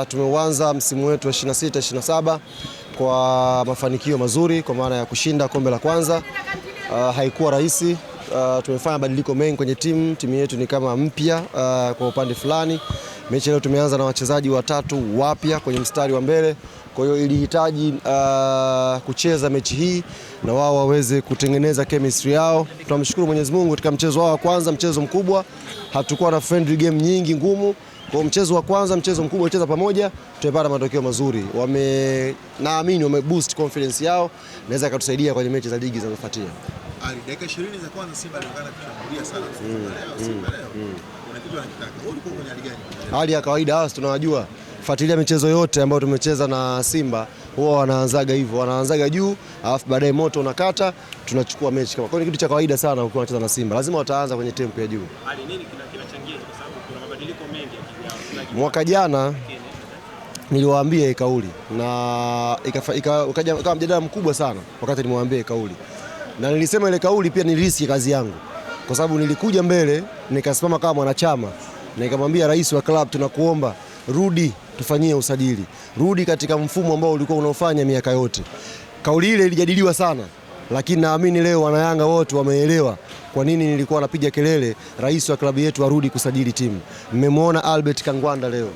tumeuanza msimu wetu wa 26-27 kwa mafanikio mazuri kwa maana ya kushinda kombe la kwanza. Haikuwa rahisi. Tumefanya mabadiliko mengi kwenye timu yetu ni kama mpya kwa upande fulani. Mechi leo tumeanza na wachezaji watatu wapya kwenye mstari wa mbele. Kwa hiyo ilihitaji kucheza mechi hii na wao waweze kutengeneza chemistry yao. Tunamshukuru Mwenyezi Mungu katika mchezo wao wa kwanza, mchezo mkubwa, hatukuwa na friendly game nyingi ngumu. Kwa mchezo wa kwanza, mchezo mkubwa walicheza pamoja, tumepata matokeo mazuri. Naamini wameboost confidence yao, naweza kutusaidia kwenye mechi za ligi zinazofuatia. Dakika 20 za kwanza Simba ilionekana kushambulia sana. Simba leo kuna kitu anakitaka. Wewe ulikuwa kwenye hali gani? Hali ya kawaida, hasa tunawajua. Fuatilia michezo yote ambayo tumecheza na Simba, huwa wanaanzaga hivyo, wanaanzaga juu, alafu baadaye moto unakata, tunachukua mechi kama. Kwa hiyo ni kitu cha kawaida sana ukiwa unacheza na Simba. Lazima wataanza kwenye tempo ya juu. Hali nini kinachangia kwa sababu kuna mabadiliko mengi ya mwaka jana niliwaambia hii kauli na ikaja kama mjadala mkubwa sana wakati nilimwambia hii kauli. Na nilisema ile kauli pia nilirisi kazi yangu. Kwa sababu nilikuja mbele nikasimama kama mwanachama na nikamwambia rais wa club, tunakuomba rudi tufanyie usajili. Rudi katika mfumo ambao ulikuwa unaofanya miaka yote. Kauli ile ilijadiliwa sana, lakini naamini leo wanayanga wote wameelewa kwa nini nilikuwa napiga kelele rais wa klabu yetu arudi kusajili timu. Mmemwona Albert Kangwanda leo,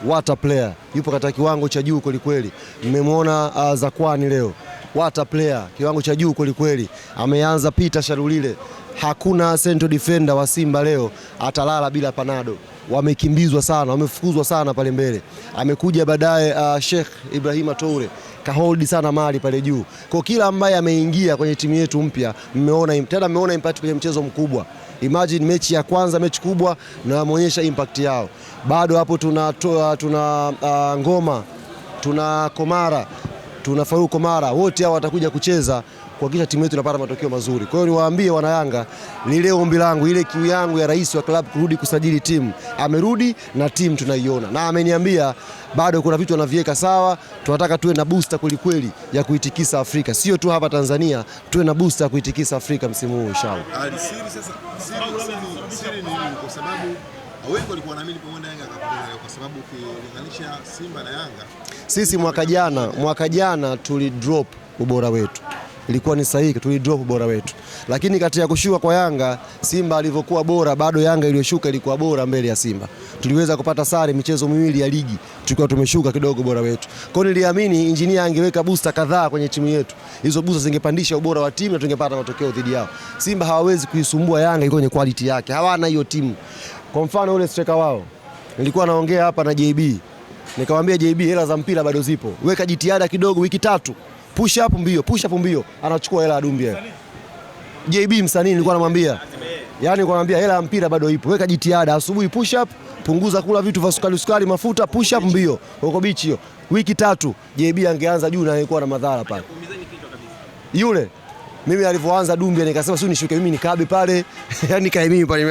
what a player, yupo katika kiwango cha juu kweli kweli. Mmemwona Zakwani leo, what a player, kiwango cha juu kweli kweli. Ameanza Peter Sharulile. Hakuna central defender wa Simba leo atalala bila panado. Wamekimbizwa sana, wamefukuzwa sana pale mbele. Amekuja baadaye Sheikh Ibrahima Toure, kahold sana mali pale juu. Kwa kila ambaye ameingia kwenye timu yetu mpya, mmeona impact kwenye mchezo mkubwa. Imagine mechi ya kwanza, mechi kubwa, na wameonyesha impact yao. Bado hapo tuna Ngoma, tuna Komara, tuna Faruku Komara, wote hao watakuja kucheza kuhakikisha timu yetu inapata matokeo mazuri. Kwa hiyo niwaambie wanayanga, ni leo ombi langu, ile kiu yangu ya rais wa club kurudi kusajili timu. Amerudi na timu tunaiona. Na ameniambia bado kuna vitu anaviweka sawa, tunataka tuwe na booster kweli ya kuitikisa Afrika. Sio tu hapa Tanzania, tuwe na booster ya kuitikisa Afrika msimu huu inshallah. Siri ni nini? Kwa sababu wengi walikuwa wanaamini pamoja Yanga akapoteza kwa sababu ukilinganisha Simba na Yanga. Sisi mwaka jana tulidrop ubora wetu. Ilikuwa ni sahihi, tulidrop ubora wetu. Lakini kati ya kushuka kwa Yanga, Simba alivyokuwa bora, bado Yanga iliyoshuka ilikuwa bora mbele ya Simba. Tuliweza kupata sare michezo miwili ya ligi, tulikuwa tumeshuka kidogo ubora wetu. Kwa hiyo niliamini engineer angeweka booster kadhaa kwenye timu yetu. Hizo booster zingepandisha ubora wa timu na tungepata matokeo dhidi yao. Simba hawawezi kuisumbua Yanga iko kwenye quality yake. Hawana hiyo timu. Kwa mfano ule striker wao, nilikuwa naongea hapa na JB. Nikamwambia JB, hela za mpira bado zipo. Weka jitihada kidogo, wiki 3. Push up mbio, anachukua hela ya Dumbia. JB msanii nilikuwa namwambia. Yaani nilikuwa namwambia hela ya mpira bado ipo. Weka jitihada, asubuhi push up, punguza kula vitu vya sukari, mafuta, push up mbio. Huko bichi hiyo. Wiki 3 JB angeanza juu na alikuwa na madhara pale. Yule mimi alivyoanza Dumbia nikasema sio nishuke mimi nikabe pale. Yaani nikae mimi pale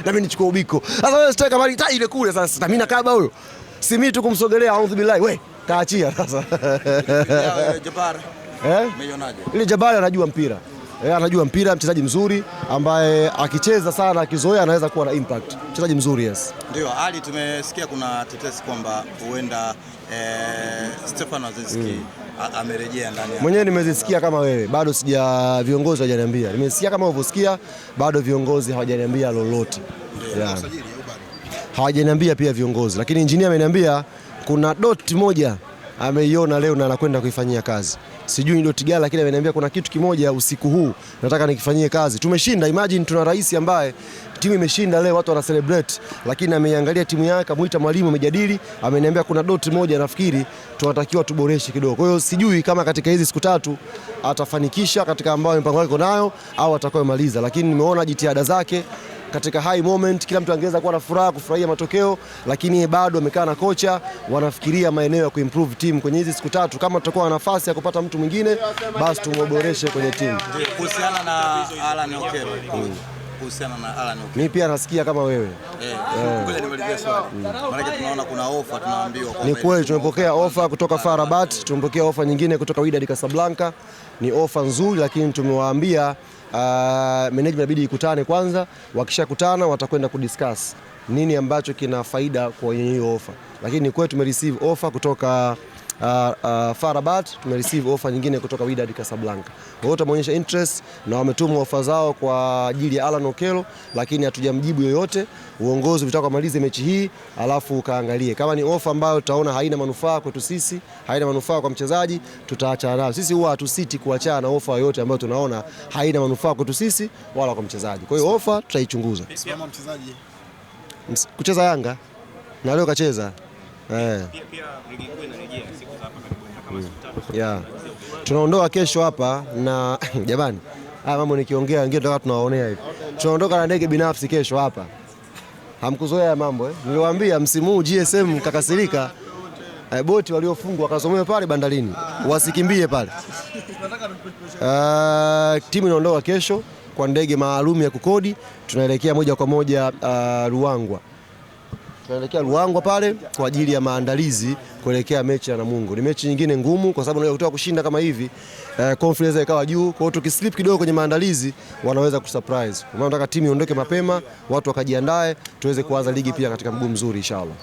na mimi nichukue ubiko. Sasa wewe striker mali ile kule sasa mimi nakaba huyo. Si mimi tu kumsogelea audhu billahi we. Kaachia sasa. Jabari. Ile Jabari anajua mpira. Anajua mpira, mchezaji mzuri ambaye akicheza sana, akizoea anaweza kuwa na impact. Mchezaji mzuri, yes. Ndio, hali tumesikia kuna tetesi kwamba huenda Stefano Aziz Ki amerejea ndani. Mwenyewe nimezisikia kama wewe, bado viongozi hawajaniambia. Nimesikia kama ulivyosikia, bado viongozi hawajaniambia lolote. Hawajaniambia pia viongozi, lakini engineer ameniambia kuna dot moja ameiona leo na anakwenda kuifanyia kazi. Sijui ni dot gani, lakini ameniambia kuna kitu kimoja usiku huu nataka nikifanyie kazi. Tumeshinda, imagine tuna rais ambaye timu imeshinda leo, watu wana celebrate, lakini ameiangalia timu yake, amuita mwalimu, amejadili, ameniambia kuna dot moja nafikiri tunatakiwa tuboreshe kidogo. Kwa hiyo sijui kama katika hizi siku 3 atafanikisha katika ambayo mpango wake nayo au atakayomaliza, lakini nimeona jitihada zake katika high moment. Kila mtu angeweza kuwa na furaha kufurahia matokeo, lakini bado amekaa na kocha, wanafikiria maeneo ya kuimprove team kwenye hizi siku 3. Kama tutakuwa na nafasi ya kupata mtu mwingine, basi tumuboreshe kwenye timu. Kuhusiana na Alan Okero. Mimi pia nasikia kama wewe. Ngoja nimalizie swali. Maana tunaona kuna ofa tunaambiwa kwa. Ni kweli tumepokea ofa kutoka FAR Rabat, tumepokea ofa nyingine kutoka Wydad Casablanca. Ni ofa nzuri, lakini tumewaambia management inabidi ikutane kwanza. Wakishakutana watakwenda kudiscuss nini ambacho kina faida kwa hiyo ofa. lakini kwetu tumereceive offer kutoka FAR Rabat, tumereceive offer nyingine kutoka Wydad Casablanca. Wote wameonyesha interest na wametuma offer zao kwa ajili ya Alan Okello, lakini hatujamjibu yoyote. Uongozi utaka kumaliza mechi hii alafu kaangalie kama ni offer ambayo tutaona haina manufaa kwetu sisi, haina manufaa kwa mchezaji, tutaachana nayo. Sisi huwa hatusiti kuachana na offer yoyote ambayo tunaona haina manufaa kwetu sisi wala kwa mchezaji. Kwa hiyo offer tutaichunguza. Kama mchezaji kucheza Yanga na leo kacheza. Pia ligi kuu inarejea siku za hapa kama siku 3. Yeah. Tunaondoka kesho hapa na jamani, haya mambo nikiongea wengine tunataka tunawaonea hivi. Tunaondoka na ndege binafsi kesho hapa. Hamkuzoea mambo Niliwaambia msimu huu GSM kakasirika. Boti waliofungwa wakasomewe pale bandarini. Wasikimbie pale. Timu inaondoka kesho kwa ndege maalum ya kukodi. Tunaelekea moja kwa moja Ruangwa. Tunaelekea Ruangwa pale kwa ajili ya maandalizi kuelekea mechi ya Namungo. Ni mechi nyingine ngumu kwa sababu unaweza kutoka kushinda kama hivi, confidence ikawa juu. Kwa hiyo tukislip kidogo kwenye maandalizi wanaweza kusurprise. Kwa maana nataka timu iondoke mapema, watu wakajiandae tuweze kuanza ligi pia katika mguu mzuri inshallah.